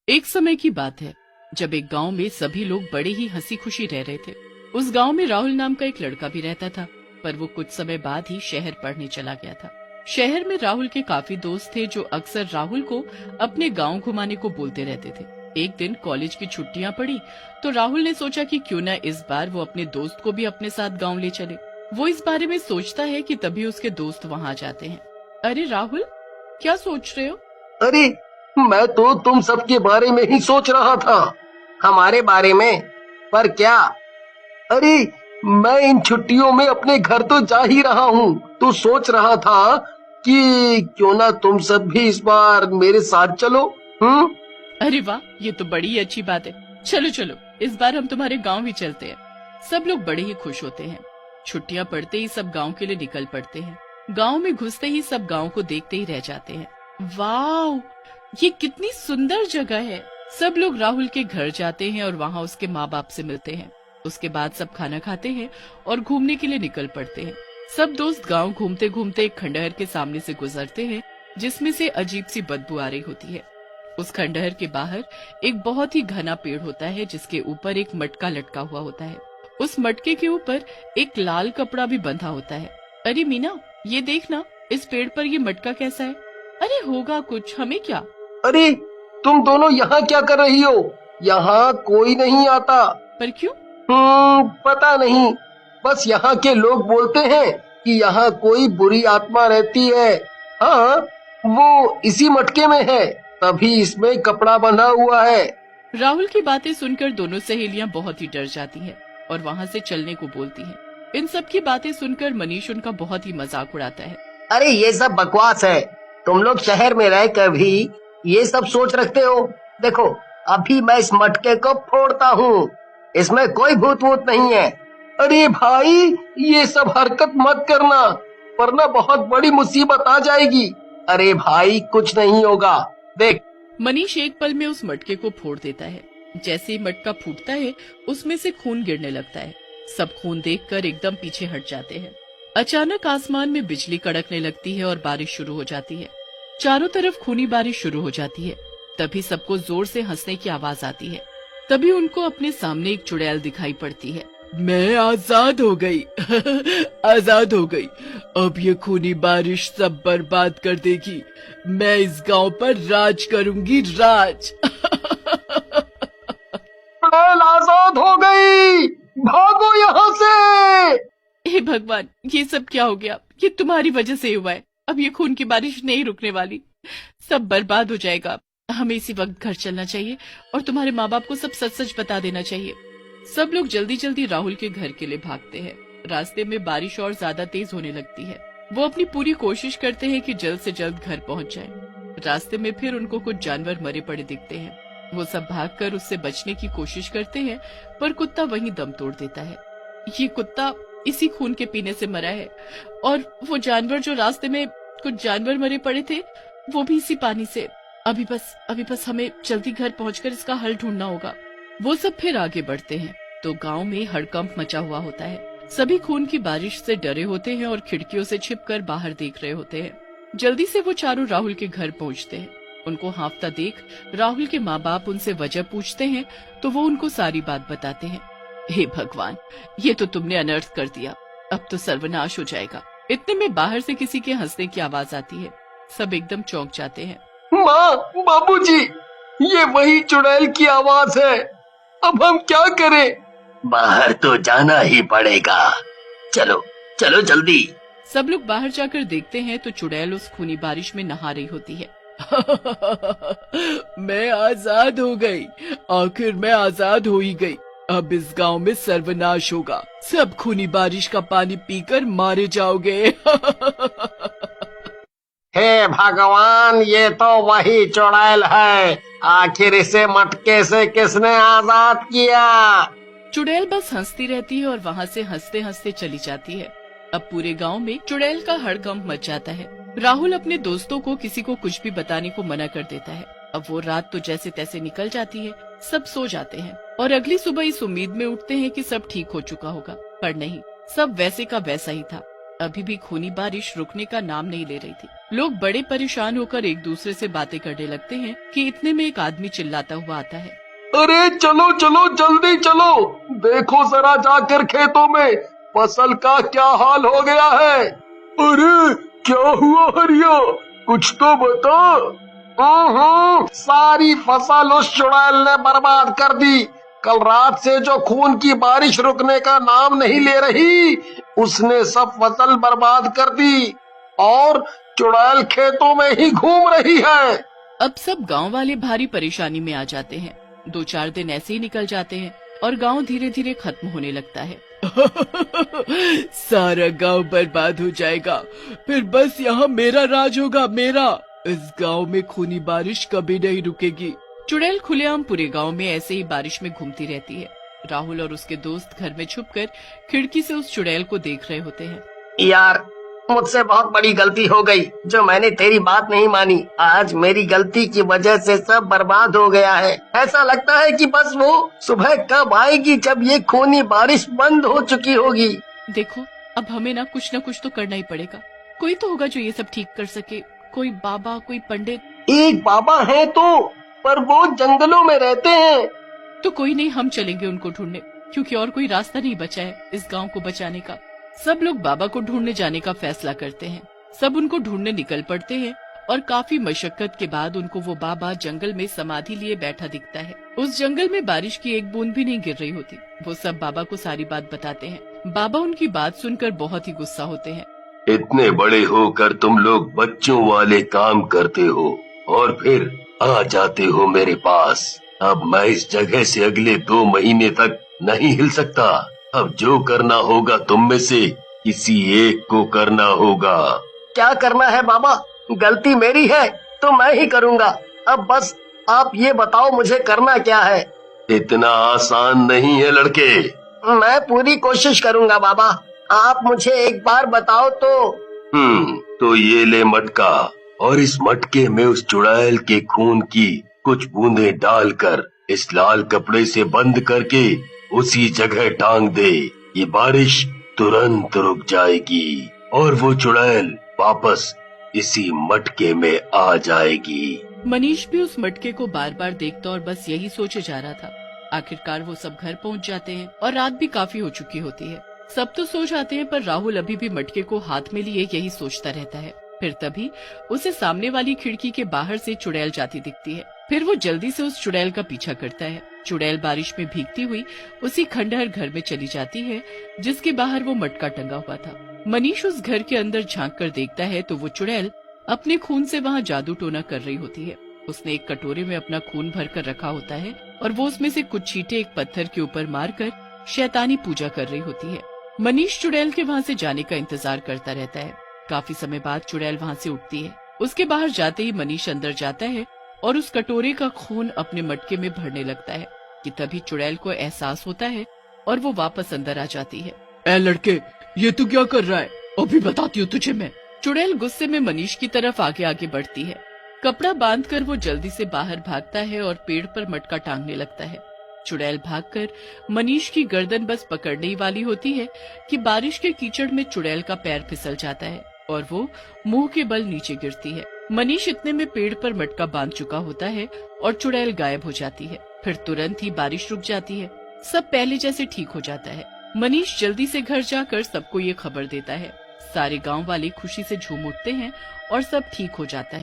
एक समय की बात है जब एक गांव में सभी लोग बड़े ही हंसी खुशी रह रहे थे। उस गांव में राहुल नाम का एक लड़का भी रहता था, पर वो कुछ समय बाद ही शहर पढ़ने चला गया था। शहर में राहुल के काफी दोस्त थे जो अक्सर राहुल को अपने गांव घुमाने को बोलते रहते थे। एक दिन कॉलेज की छुट्टियां पड़ी तो राहुल ने सोचा कि क्यों न इस बार वो अपने दोस्त को भी अपने साथ गाँव ले चले। वो इस बारे में सोचता है कि तभी उसके दोस्त वहाँ जाते हैं। अरे राहुल, क्या सोच रहे हो? अरे, मैं तो तुम सबके बारे में ही सोच रहा था। हमारे बारे में? पर क्या? अरे, मैं इन छुट्टियों में अपने घर तो जा ही रहा हूँ, तो सोच रहा था कि क्यों ना तुम सब भी इस बार मेरे साथ चलो। अरे वाह, ये तो बड़ी अच्छी बात है। चलो चलो, इस बार हम तुम्हारे गांव ही चलते हैं। सब लोग बड़े ही खुश होते हैं। छुट्टियां पड़ते ही सब गांव के लिए निकल पड़ते हैं। गांव में घुसते ही सब गांव को देखते ही रह जाते हैं। वाह, ये कितनी सुंदर जगह है। सब लोग राहुल के घर जाते हैं और वहाँ उसके माँ बाप से मिलते हैं। उसके बाद सब खाना खाते हैं और घूमने के लिए निकल पड़ते हैं। सब दोस्त गांव घूमते घूमते एक खंडहर के सामने से गुजरते हैं जिसमें से अजीब सी बदबू आ रही होती है। उस खंडहर के बाहर एक बहुत ही घना पेड़ होता है जिसके ऊपर एक मटका लटका हुआ होता है। उस मटके के ऊपर एक लाल कपड़ा भी बंधा होता है। अरे मीना, ये देखना, इस पेड़ पर ये मटका कैसा है? अरे होगा कुछ, हमें क्या। अरे, तुम दोनों यहाँ क्या कर रही हो? यहाँ कोई नहीं आता। पर क्यों? पता नहीं, बस यहाँ के लोग बोलते हैं कि यहाँ कोई बुरी आत्मा रहती है। हाँ, वो इसी मटके में है, तभी इसमें कपड़ा बंधा हुआ है। राहुल की बातें सुनकर दोनों सहेलियां बहुत ही डर जाती हैं और वहाँ से चलने को बोलती हैं। इन सब की बातें सुनकर मनीष उनका बहुत ही मजाक उड़ाता है। अरे, ये सब बकवास है। तुम लोग शहर में रह कर भी ये सब सोच रखते हो। देखो, अभी मैं इस मटके को फोड़ता हूँ, इसमें कोई भूत वूत नहीं है। अरे भाई, ये सब हरकत मत करना, वरना बहुत बड़ी मुसीबत आ जाएगी। अरे भाई, कुछ नहीं होगा, देख। मनीष एक पल में उस मटके को फोड़ देता है। जैसे ही मटका फूटता है उसमें से खून गिरने लगता है। सब खून देखकर एकदम पीछे हट जाते हैं। अचानक आसमान में बिजली कड़कने लगती है और बारिश शुरू हो जाती है। चारों तरफ खूनी बारिश शुरू हो जाती है। तभी सबको जोर से हंसने की आवाज आती है। तभी उनको अपने सामने एक चुड़ैल दिखाई पड़ती है। मैं आजाद हो गई आजाद हो गई। अब ये खूनी बारिश सब बर्बाद कर देगी। मैं इस गांव पर राज करूंगी, राज। चुड़ैल आजाद हो गई, भागो यहाँ से। हे भगवान, ये सब क्या हो गया? ये तुम्हारी वजह से हुआ है। अब ये खून की बारिश नहीं रुकने वाली, सब बर्बाद हो जाएगा। हमें इसी वक्त घर चलना चाहिए और तुम्हारे माँ बाप को सब सच सच बता देना चाहिए। सब लोग जल्दी जल्दी राहुल के घर के लिए भागते हैं। रास्ते में बारिश और ज्यादा तेज होने लगती है। वो अपनी पूरी कोशिश करते हैं कि जल्द से जल्द घर पहुंच जाएं। रास्ते में फिर उनको कुछ जानवर मरे पड़े दिखते हैं। वो सब भागकर उससे बचने की कोशिश करते हैं, पर कुत्ता वहीं दम तोड़ देता है। ये कुत्ता इसी खून के पीने से मरा है और वो जानवर जो रास्ते में कुछ जानवर मरे पड़े थे वो भी इसी पानी से। अभी बस हमें जल्दी घर पहुंचकर इसका हल ढूंढना होगा। वो सब फिर आगे बढ़ते हैं तो गांव में हड़कंप मचा हुआ होता है। सभी खून की बारिश से डरे होते हैं और खिड़कियों से छिपकर बाहर देख रहे होते हैं। जल्दी से वो चारों राहुल के घर पहुंचते हैं। उनको हांफता देख राहुल के माँ बाप उनसे वजह पूछते हैं तो वो उनको सारी बात बताते हैं। हे भगवान, ये तो तुमने अनर्थ कर दिया, अब तो सर्वनाश हो जाएगा। इतने में बाहर से किसी के हंसने की आवाज आती है। सब एकदम चौंक जाते हैं। माँ, बाबूजी, ये वही चुड़ैल की आवाज है। अब हम क्या करें? बाहर तो जाना ही पड़ेगा। चलो चलो जल्दी। सब लोग बाहर जाकर देखते हैं तो चुड़ैल उस खूनी बारिश में नहा रही होती है। मैं आजाद हो गई, आखिर मैं आजाद हो ही गई। अब इस गांव में सर्वनाश होगा। सब खूनी बारिश का पानी पीकर मारे जाओगे। हे भगवान, ये तो वही चुड़ैल है। आखिर इसे मटके से किसने आजाद किया? चुड़ैल बस हंसती रहती है और वहाँ से हंसते हंसते चली जाती है। अब पूरे गांव में चुड़ैल का हड़कंप मच जाता है। राहुल अपने दोस्तों को किसी को कुछ भी बताने को मना कर देता है। अब वो रात तो जैसे तैसे निकल जाती है। सब सो जाते हैं और अगली सुबह इस उम्मीद में उठते हैं कि सब ठीक हो चुका होगा, पर नहीं, सब वैसे का वैसा ही था। अभी भी खूनी बारिश रुकने का नाम नहीं ले रही थी। लोग बड़े परेशान होकर एक दूसरे से बातें करने लगते हैं कि इतने में एक आदमी चिल्लाता हुआ आता है। अरे चलो चलो जल्दी चलो, देखो जरा जाकर खेतों में फसल का क्या हाल हो गया है। अरे क्या हुआ हरिया, कुछ तो बता। सारी फसल उस चुड़ैल ने बर्बाद कर दी। कल रात से जो खून की बारिश रुकने का नाम नहीं ले रही, उसने सब फसल बर्बाद कर दी और चुड़ैल खेतों में ही घूम रही है। अब सब गांव वाले भारी परेशानी में आ जाते हैं। 2-4 दिन ऐसे ही निकल जाते हैं और गांव धीरे धीरे खत्म होने लगता है। सारा गांव बर्बाद हो जाएगा, फिर बस यहाँ मेरा राज होगा, मेरा। इस गांव में खूनी बारिश कभी नहीं रुकेगी। चुड़ैल खुलेआम पूरे गांव में ऐसे ही बारिश में घूमती रहती है। राहुल और उसके दोस्त घर में छुपकर खिड़की से उस चुड़ैल को देख रहे होते हैं। यार, मुझसे बहुत बड़ी गलती हो गई जो मैंने तेरी बात नहीं मानी। आज मेरी गलती की वजह से सब बर्बाद हो गया है। ऐसा लगता है कि बस वो सुबह कब आएगी जब ये खूनी बारिश बंद हो चुकी होगी। देखो, अब हमें ना कुछ तो करना ही पड़ेगा। कोई तो होगा जो ये सब ठीक कर सके, कोई बाबा, कोई पंडित। एक बाबा है तो, पर वो जंगलों में रहते हैं। तो कोई नहीं, हम चलेंगे उनको ढूंढने, क्योंकि और कोई रास्ता नहीं बचा है इस गांव को बचाने का। सब लोग बाबा को ढूंढने जाने का फैसला करते हैं। सब उनको ढूंढने निकल पड़ते हैं और काफी मशक्कत के बाद उनको वो बाबा जंगल में समाधि लिए बैठा दिखता है। उस जंगल में बारिश की एक बूंद भी नहीं गिर रही होती। वो सब बाबा को सारी बात बताते हैं। बाबा उनकी बात सुनकर बहुत ही गुस्सा होते हैं। इतने बड़े होकर तुम लोग बच्चों वाले काम करते हो और फिर आ जाते हो मेरे पास। अब मैं इस जगह से अगले 2 महीने तक नहीं हिल सकता। अब जो करना होगा तुम में से किसी एक को करना होगा। क्या करना है बाबा? गलती मेरी है तो मैं ही करूँगा। अब बस आप ये बताओ मुझे करना क्या है। इतना आसान नहीं है लड़के। मैं पूरी कोशिश करूँगा बाबा, आप मुझे एक बार बताओ तो। तो ये ले मटका, और इस मटके में उस चुड़ैल के खून की कुछ बूंदें डालकर इस लाल कपड़े से बंद करके उसी जगह टांग दे। ये बारिश तुरंत रुक जाएगी और वो चुड़ैल वापस इसी मटके में आ जाएगी। मनीष भी उस मटके को बार बार देखता और बस यही सोचे जा रहा था। आखिरकार वो सब घर पहुंच जाते हैं और रात भी काफी हो चुकी होती है। सब तो सो जाते हैं, पर राहुल अभी भी मटके को हाथ में लिए यही सोचता रहता है। फिर तभी उसे सामने वाली खिड़की के बाहर से चुड़ैल जाती दिखती है। फिर वो जल्दी से उस चुड़ैल का पीछा करता है। चुड़ैल बारिश में भीगती हुई उसी खंडहर घर में चली जाती है जिसके बाहर वो मटका टंगा हुआ था। मनीष उस घर के अंदर झांक कर देखता है तो वो चुड़ैल अपने खून से वहाँ जादू टोना कर रही होती है। उसने एक कटोरे में अपना खून भर कर रखा होता है और वो उसमें से कुछ छींटे एक पत्थर के ऊपर मारकर शैतानी पूजा कर रही होती है। मनीष चुड़ैल के वहाँ से जाने का इंतजार करता रहता है। काफी समय बाद चुड़ैल वहाँ से उठती है। उसके बाहर जाते ही मनीष अंदर जाता है और उस कटोरे का खून अपने मटके में भरने लगता है कि तभी चुड़ैल को एहसास होता है और वो वापस अंदर आ जाती है। ए लड़के, ये तू क्या कर रहा है? अभी बताती हूँ तुझे मैं। चुड़ैल गुस्से में मनीष की तरफ आगे आगे बढ़ती है। कपड़ा बांधकर वो जल्दी से बाहर भागता है और पेड़ पर मटका टांगने लगता है। चुड़ैल भागकर मनीष की गर्दन बस पकड़ने ही वाली होती है कि बारिश के कीचड़ में चुड़ैल का पैर फिसल जाता है और वो मुंह के बल नीचे गिरती है। मनीष इतने में पेड़ पर मटका बांध चुका होता है और चुड़ैल गायब हो जाती है। फिर तुरंत ही बारिश रुक जाती है। सब पहले जैसे ठीक हो जाता है। मनीष जल्दी से घर जाकर सबको ये खबर देता है। सारे गांव वाले खुशी से झूम उठते हैं और सब ठीक हो जाता है।